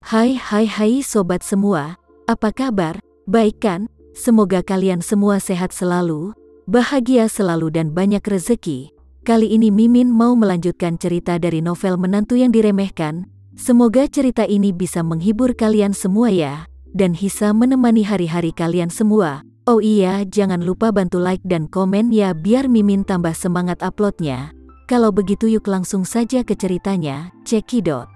Hai sobat semua, apa kabar? Baik kan? Semoga kalian semua sehat selalu, bahagia selalu dan banyak rezeki. Kali ini Mimin mau melanjutkan cerita dari novel Menantu yang Diremehkan. Semoga cerita ini bisa menghibur kalian semua ya, dan bisa menemani hari-hari kalian semua. Oh iya, jangan lupa bantu like dan komen ya biar Mimin tambah semangat uploadnya. Kalau begitu yuk langsung saja ke ceritanya, cekidot.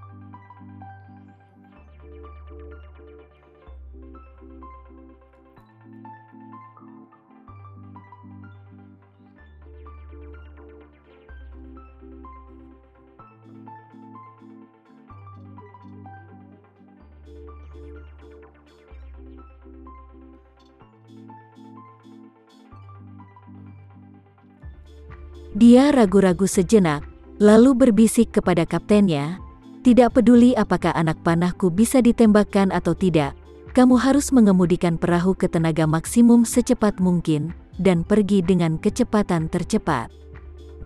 Dia ragu-ragu sejenak, lalu berbisik kepada kaptennya, "Tidak peduli apakah anak panahku bisa ditembakkan atau tidak, kamu harus mengemudikan perahu ke tenaga maksimum secepat mungkin, dan pergi dengan kecepatan tercepat.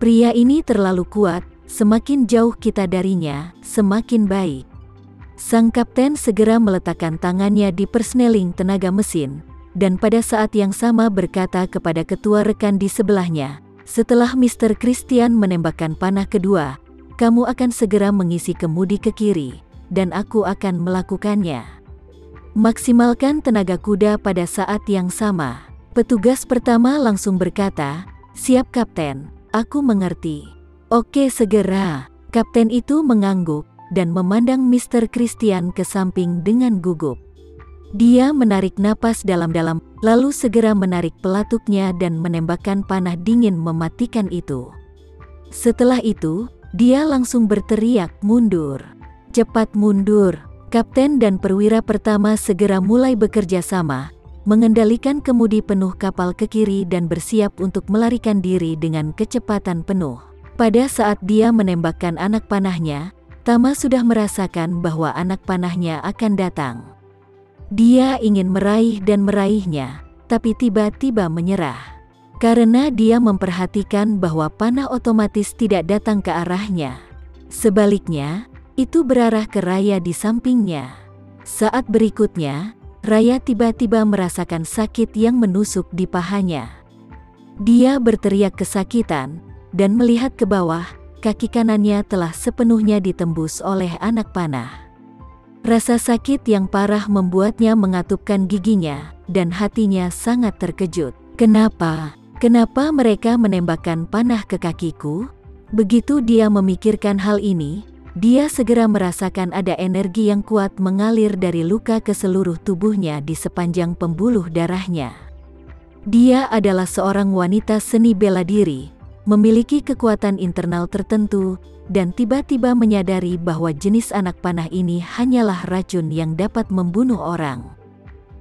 Pria ini terlalu kuat, semakin jauh kita darinya, semakin baik." Sang kapten segera meletakkan tangannya di persneling tenaga mesin, dan pada saat yang sama berkata kepada ketua rekan di sebelahnya, "Setelah Mr. Christian menembakkan panah kedua, kamu akan segera mengisi kemudi ke kiri, dan aku akan melakukannya. Maksimalkan tenaga kuda." Pada saat yang sama, petugas pertama langsung berkata, "Siap Kapten, aku mengerti." "Oke segera." Kapten itu mengangguk, dan memandang Mr. Christian ke samping dengan gugup. Dia menarik napas dalam-dalam, lalu segera menarik pelatuknya dan menembakkan panah dingin mematikan itu. Setelah itu, dia langsung berteriak, "Mundur! Cepat mundur!" Kapten dan perwira pertama segera mulai bekerja sama, mengendalikan kemudi penuh kapal ke kiri dan bersiap untuk melarikan diri dengan kecepatan penuh. Pada saat dia menembakkan anak panahnya, Tama sudah merasakan bahwa anak panahnya akan datang. Dia ingin meraih dan meraihnya, tapi tiba-tiba menyerah. Karena dia memperhatikan bahwa panah otomatis tidak datang ke arahnya. Sebaliknya, itu berarah ke Raya di sampingnya. Saat berikutnya, Raya tiba-tiba merasakan sakit yang menusuk di pahanya. Dia berteriak kesakitan, dan melihat ke bawah, kaki kanannya telah sepenuhnya ditembus oleh anak panah. Rasa sakit yang parah membuatnya mengatupkan giginya, dan hatinya sangat terkejut. Kenapa mereka menembakkan panah ke kakiku? Begitu dia memikirkan hal ini, dia segera merasakan ada energi yang kuat mengalir dari luka ke seluruh tubuhnya di sepanjang pembuluh darahnya. Dia adalah seorang wanita seni bela diri, memiliki kekuatan internal tertentu, dan tiba-tiba menyadari bahwa jenis anak panah ini hanyalah racun yang dapat membunuh orang.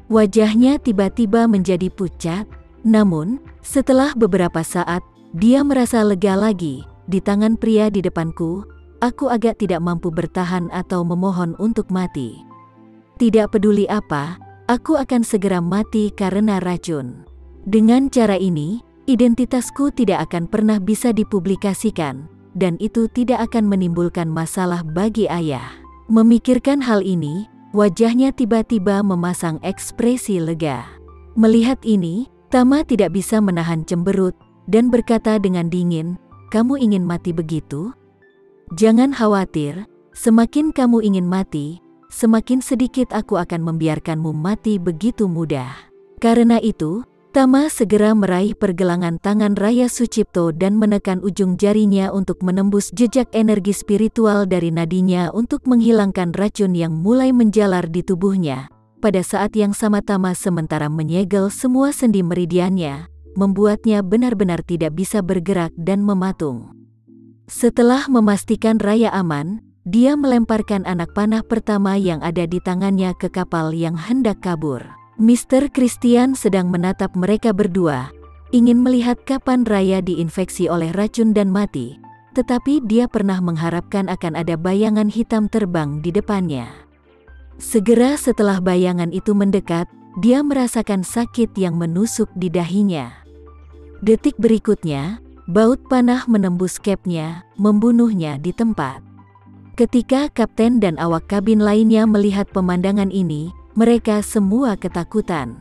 Wajahnya tiba-tiba menjadi pucat, namun, setelah beberapa saat, dia merasa lega lagi. "Di tangan pria di depanku, aku agak tidak mampu bertahan atau memohon untuk mati. Tidak peduli apa, aku akan segera mati karena racun. Dengan cara ini, identitasku tidak akan pernah bisa dipublikasikan, dan itu tidak akan menimbulkan masalah bagi ayah." Memikirkan hal ini, wajahnya tiba-tiba memasang ekspresi lega. Melihat ini, Tama tidak bisa menahan cemberut, dan berkata dengan dingin, "Kamu ingin mati begitu? Jangan khawatir, semakin kamu ingin mati, semakin sedikit aku akan membiarkanmu mati begitu mudah." Karena itu, Tama segera meraih pergelangan tangan Raya Sucipto dan menekan ujung jarinya untuk menembus jejak energi spiritual dari nadinya untuk menghilangkan racun yang mulai menjalar di tubuhnya. Pada saat yang sama Tama sementara menyegel semua sendi meridiannya, membuatnya benar-benar tidak bisa bergerak dan mematung. Setelah memastikan Raya aman, dia melemparkan anak panah pertama yang ada di tangannya ke kapal yang hendak kabur. Mr. Christian sedang menatap mereka berdua, ingin melihat kapan Raya diinfeksi oleh racun dan mati, tetapi dia pernah mengharapkan akan ada bayangan hitam terbang di depannya. Segera setelah bayangan itu mendekat, dia merasakan sakit yang menusuk di dahinya. Detik berikutnya, baut panah menembus kepnya, membunuhnya di tempat. Ketika kapten dan awak kabin lainnya melihat pemandangan ini, mereka semua ketakutan.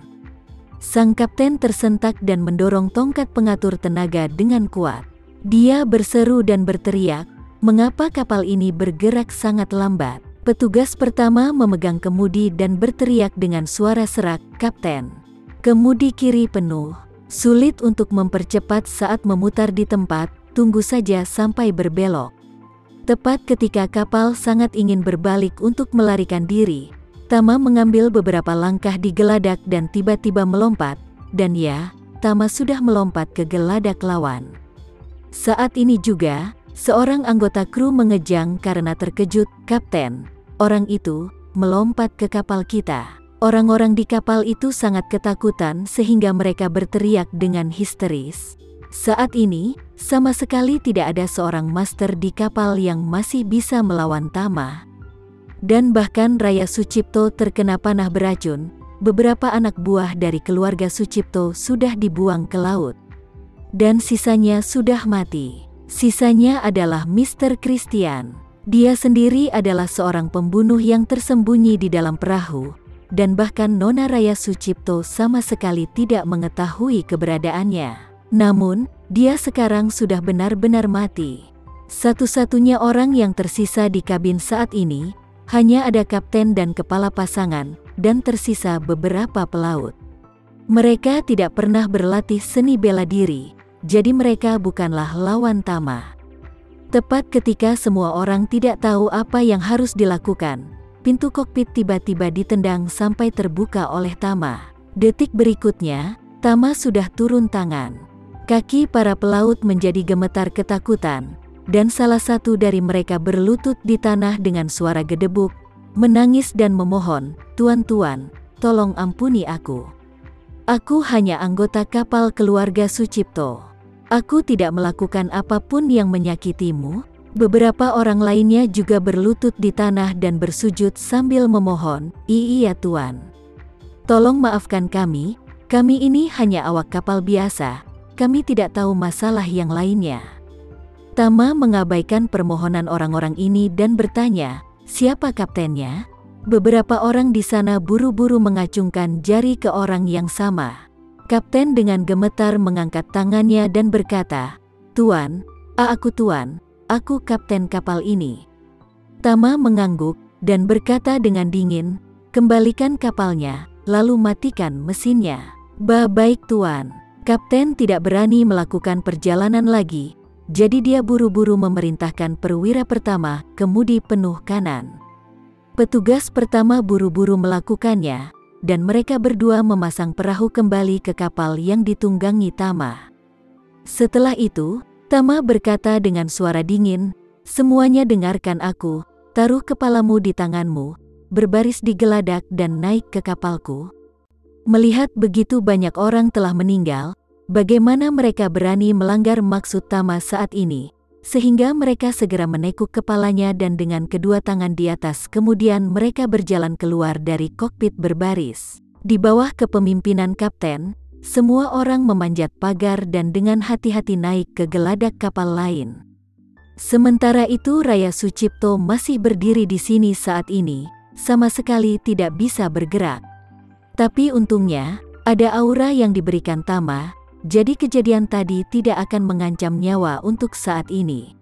Sang kapten tersentak dan mendorong tongkat pengatur tenaga dengan kuat. Dia berseru dan berteriak, "Mengapa kapal ini bergerak sangat lambat?" Petugas pertama memegang kemudi dan berteriak dengan suara serak, "Kapten, kemudi kiri penuh. Sulit untuk mempercepat saat memutar di tempat, tunggu saja sampai berbelok." Tepat ketika kapal sangat ingin berbalik untuk melarikan diri, Tama mengambil beberapa langkah di geladak dan tiba-tiba melompat, dan ya, Tama sudah melompat ke geladak lawan. Saat ini juga, seorang anggota kru mengejang karena terkejut, "Kapten, orang itu melompat ke kapal kita." Orang-orang di kapal itu sangat ketakutan sehingga mereka berteriak dengan histeris. Saat ini, sama sekali tidak ada seorang master di kapal yang masih bisa melawan Tama. Dan bahkan Raya Sucipto terkena panah beracun, beberapa anak buah dari keluarga Sucipto sudah dibuang ke laut. Dan sisanya sudah mati. Sisanya adalah Mr. Christian. Dia sendiri adalah seorang pembunuh yang tersembunyi di dalam perahu, dan bahkan Nona Raya Sucipto sama sekali tidak mengetahui keberadaannya. Namun, dia sekarang sudah benar-benar mati. Satu-satunya orang yang tersisa di kabin saat ini, hanya ada kapten dan kepala pasangan, dan tersisa beberapa pelaut. Mereka tidak pernah berlatih seni bela diri, jadi mereka bukanlah lawan Tama. Tepat ketika semua orang tidak tahu apa yang harus dilakukan, pintu kokpit tiba-tiba ditendang sampai terbuka oleh Tama. Detik berikutnya, Tama sudah turun tangan. Kaki para pelaut menjadi gemetar ketakutan, dan salah satu dari mereka berlutut di tanah dengan suara gedebuk, menangis dan memohon, "Tuan-tuan, tolong ampuni aku. Aku hanya anggota kapal keluarga Sucipto. Aku tidak melakukan apapun yang menyakitimu." Beberapa orang lainnya juga berlutut di tanah dan bersujud sambil memohon, "Iya Tuan. Tolong maafkan kami ini hanya awak kapal biasa. Kami tidak tahu masalah yang lainnya." Tama mengabaikan permohonan orang-orang ini dan bertanya, "Siapa kaptennya?" Beberapa orang di sana buru-buru mengacungkan jari ke orang yang sama. Kapten dengan gemetar mengangkat tangannya dan berkata, "Tuan, aku Tuan, aku kapten kapal ini." Tama mengangguk dan berkata dengan dingin, "Kembalikan kapalnya, lalu matikan mesinnya." Baik Tuan." Kapten tidak berani melakukan perjalanan lagi, jadi dia buru-buru memerintahkan perwira pertama, kemudi penuh kanan. Petugas pertama buru-buru melakukannya, dan mereka berdua memasang perahu kembali ke kapal yang ditunggangi Tama. Setelah itu, Tama berkata dengan suara dingin, "Semuanya dengarkan aku, taruh kepalamu di tanganmu, berbaris di geladak dan naik ke kapalku." Melihat begitu banyak orang telah meninggal, bagaimana mereka berani melanggar maksud Tama saat ini, sehingga mereka segera menekuk kepalanya dan dengan kedua tangan di atas kemudian mereka berjalan keluar dari kokpit berbaris. Di bawah kepemimpinan kapten, semua orang memanjat pagar dan dengan hati-hati naik ke geladak kapal lain. Sementara itu Raya Sucipto masih berdiri di sini saat ini, sama sekali tidak bisa bergerak. Tapi untungnya, ada aura yang diberikan Tama, jadi kejadian tadi tidak akan mengancam nyawa untuk saat ini.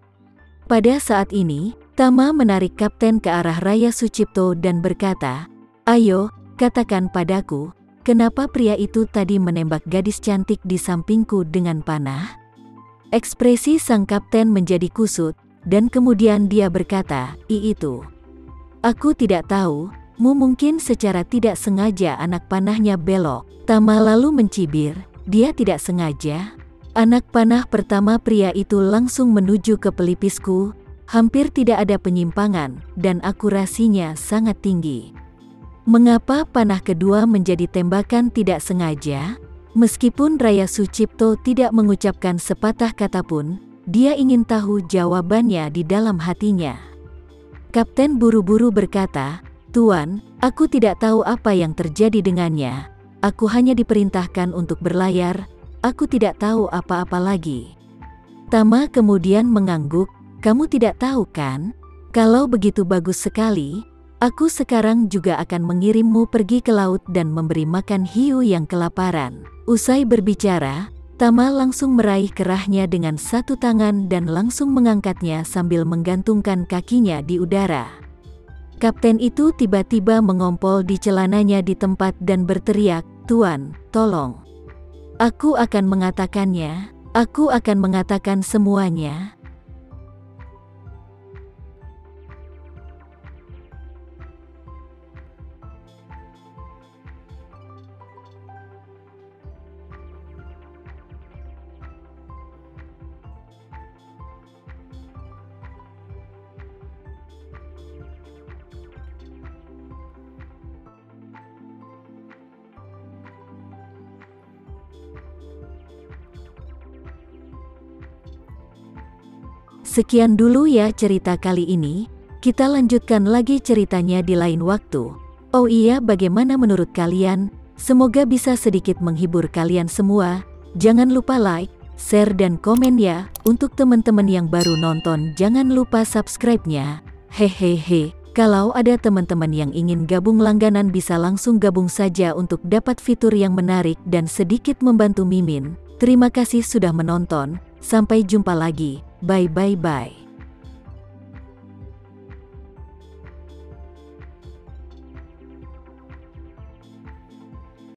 Pada saat ini, Tama menarik kapten ke arah Raya Sucipto dan berkata, "Ayo, katakan padaku, kenapa pria itu tadi menembak gadis cantik di sampingku dengan panah?" Ekspresi sang kapten menjadi kusut, dan kemudian dia berkata, "Itu. Aku tidak tahu. Mungkin secara tidak sengaja anak panahnya belok." Tama lalu mencibir, "Dia tidak sengaja." Anak panah pertama pria itu langsung menuju ke pelipisku, hampir tidak ada penyimpangan, dan akurasinya sangat tinggi. Mengapa panah kedua menjadi tembakan tidak sengaja? Meskipun Raya Sucipto tidak mengucapkan sepatah kata pun, dia ingin tahu jawabannya di dalam hatinya. Kapten buru-buru berkata, "Tuan, aku tidak tahu apa yang terjadi dengannya. Aku hanya diperintahkan untuk berlayar, aku tidak tahu apa-apa lagi." Tama kemudian mengangguk, "Kamu tidak tahu kan? Kalau begitu bagus sekali, aku sekarang juga akan mengirimmu pergi ke laut dan memberi makan hiu yang kelaparan." Usai berbicara, Tama langsung meraih kerahnya dengan satu tangan dan langsung mengangkatnya sambil menggantungkan kakinya di udara. Kapten itu tiba-tiba mengompol di celananya di tempat dan berteriak, "Tuan, tolong. Aku akan mengatakannya, aku akan mengatakan semuanya." Sekian dulu ya cerita kali ini, kita lanjutkan lagi ceritanya di lain waktu. Oh iya, bagaimana menurut kalian? Semoga bisa sedikit menghibur kalian semua. Jangan lupa like, share dan komen ya. Untuk teman-teman yang baru nonton jangan lupa subscribe-nya. Hehehe, kalau ada teman-teman yang ingin gabung langganan bisa langsung gabung saja untuk dapat fitur yang menarik dan sedikit membantu Mimin. Terima kasih sudah menonton, sampai jumpa lagi. Bye bye bye.